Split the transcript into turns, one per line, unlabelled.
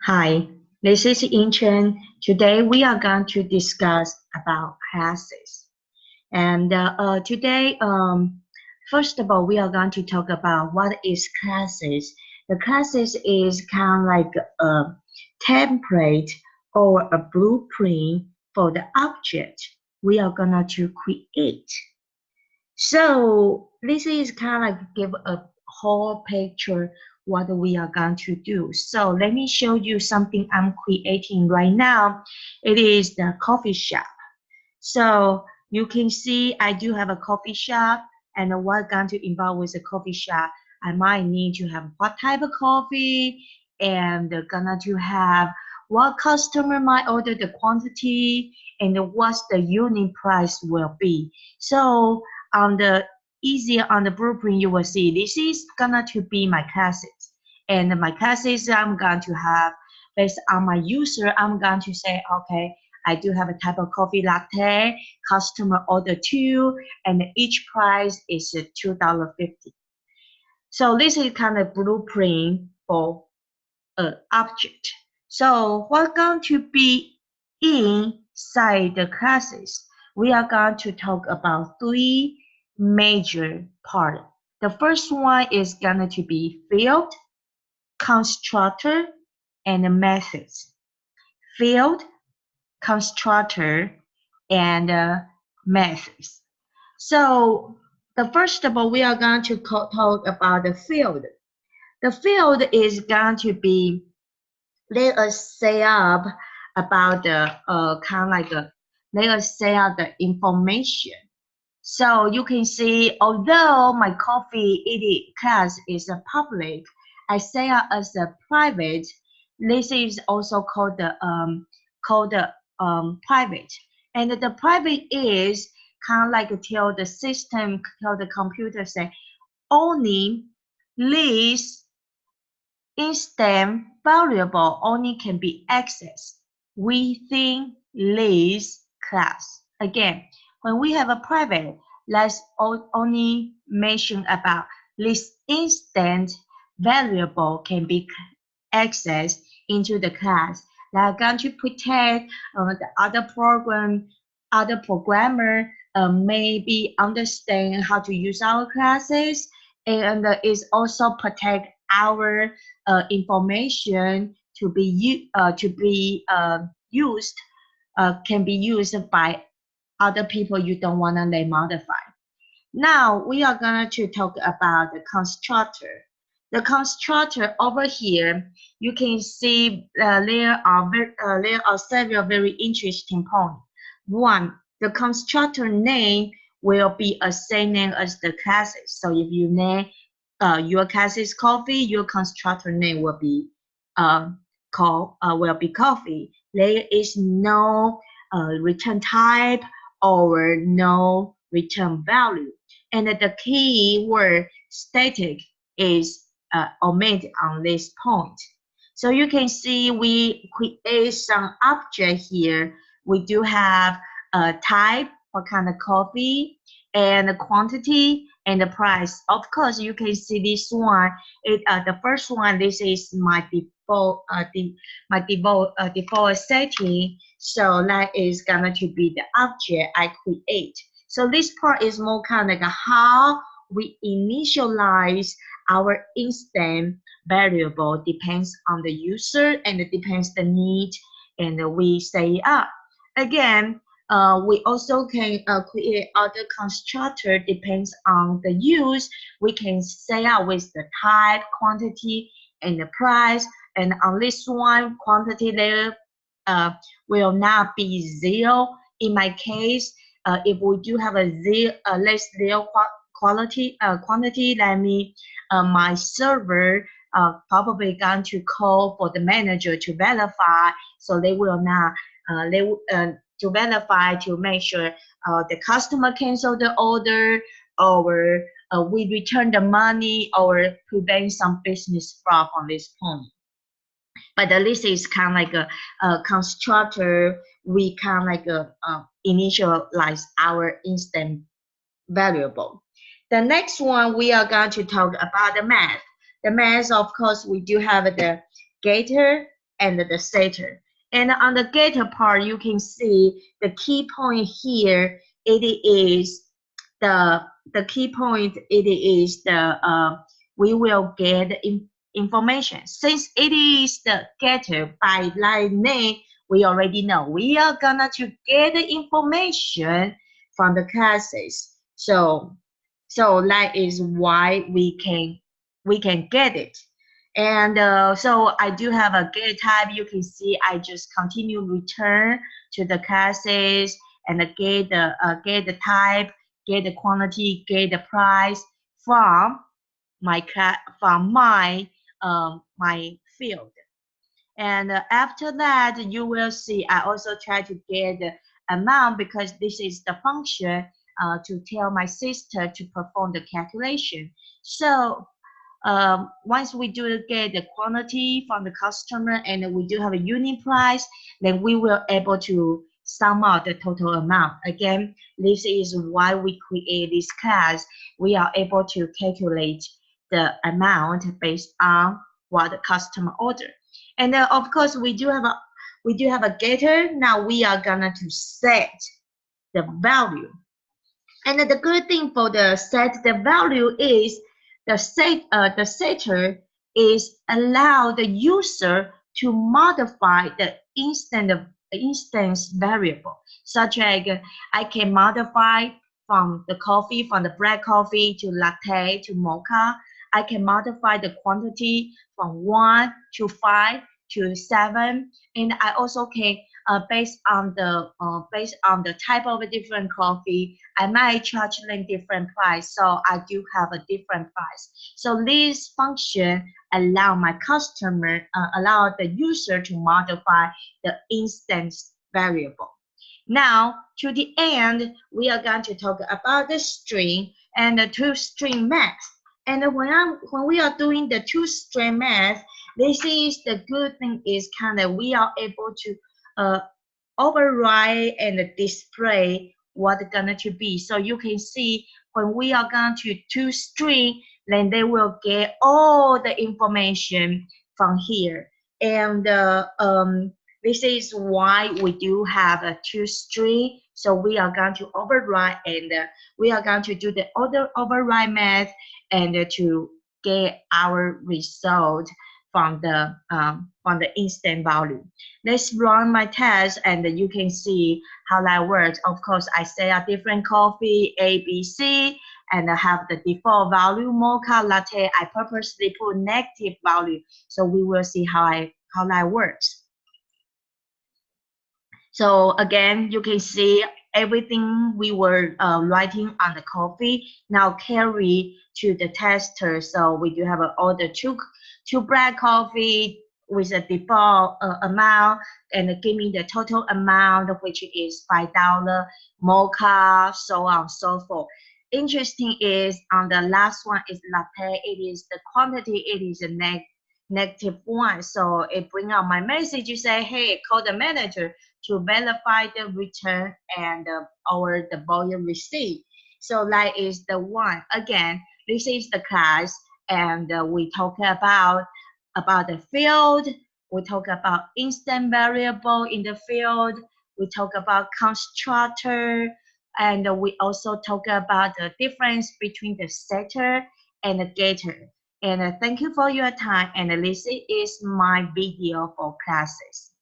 Hi, this is Inchen. Today we are going to discuss about classes. And today, first of all, we are going to talk about what is classes. The classes is kind of like a template or a blueprint for the object we are gonna to create. So this is kind of like give a whole picture what we are going to do. So let me show you something I'm creating right now. It is the coffee shop. So you can see I do have a coffee shop, and what going to involve with a coffee shop, I might need to have what type of coffee, and gonna to have what customer might order, the quantity, and what's the unit price will be. So on the easier on the blueprint, you will see this is gonna to be my classes, and my classes I'm going to have based on my user. I'm going to say, okay, I do have a type of coffee latte, customer order two, and each price is $2.50. So this is kind of blueprint for an object. So what's going to be inside the classes? We are going to talk about three major parts. The first one is going to be field, constructor, and methods. Field, constructor, and methods. So the first of all, we are going to talk about the field. The field is going to be, let us say up about the kind of like let us say out the information. So you can see, although my coffee eating class is a public, I say out as a private. This is also called the private, and the private is kind of like tell the system, tell the computer say only this instant variable only can be accessed within this class. Again, when we have a private, let's only mention about this instant variable can be accessed into the class. They are going to protect the other programmer maybe understand how to use our classes, and is also protect our information to be used can be used by other people you don't want to let modify. Now we are going to talk about the constructor. The constructor over here, you can see there are several very interesting points. One, the constructor name will be a same name as the classes. So if you name your classes coffee, your constructor name will be coffee. There is no return type or no return value. And the key word static is omitted on this point. So you can see we create some object here. We do have a type, what kind of coffee, and the quantity and the price. Of course, you can see this one. The first one. This is my default setting. So that is gonna to be the object I create. So this part is more kind of like how we initialize our instant variable depends on the user and it depends the need, and we say up. Again, we also can create other constructor depends on the use. We can say out with the type, quantity, and the price. And on this one, quantity there will not be zero. In my case, if we do have a less zero quantity, that means my server probably going to call for the manager to verify, so they will not to verify to make sure the customer cancel the order, or we return the money, or prevent some business fraud on this point. But this is kind of like a constructor. We kind of like initialize our instant variable. The next one, we are going to talk about the math. The math, of course, we do have the getter and the setter. And on the getter part, you can see the key point here. It is the key point. It is the we will get information. Since it is the getter by line name, we already know we are gonna to get the information from the classes. So that is why we can get it. And so I do have a get type. You can see I just continue return to the classes and get the type, get the quantity, get the price from my my field. And after that, you will see I also try to get the amount, because this is the function to tell my sister to perform the calculation. So once we do get the quantity from the customer and we do have a unit price, then we will able to sum out the total amount. Again, this is why we create this class. We are able to calculate the amount based on what the customer order. And of course, we do have a getter. Now we are gonna to set the value. And the good thing for the set the value is the setter is allow the user to modify the instance variable, such as I can modify from the black coffee to latte to mocha. I can modify the quantity from 1 to 5 to 7, and I also can based on the type of a different coffee, I might charge them different price. So I do have a different price. So this function allow the user to modify the instance variable. Now to the end, we are going to talk about the string and the two-string math. And when we are doing the two-string math, this is the good thing is kind of we are able to override and display what gonna to be. So you can see when we are going to two-string, then they will get all the information from here. And this is why we do have a two-string. So we are going to override and we are going to do the other override math and to get our result from the instant value. Let's run my test and you can see how that works. Of course, I say a different coffee, A, B, C, and I have the default value mocha latte. I purposely put negative value, so we will see how that works. So again, you can see everything we were writing on the coffee now carry to the tester. So we do have an order two black coffee with a default amount and give me the total amount, which is $5, mocha, so on and so forth. Interesting is on the last one is latte. It is the quantity. It is a -1. So it bring out my message. You say, hey, call the manager to verify the return and or the volume receipt. So that is the one. Again, this is the class, and we talk about the field. We talk about instant variable in the field. We talk about constructor, and we also talk about the difference between the setter and the getter. And thank you for your time. And this is my video for classes.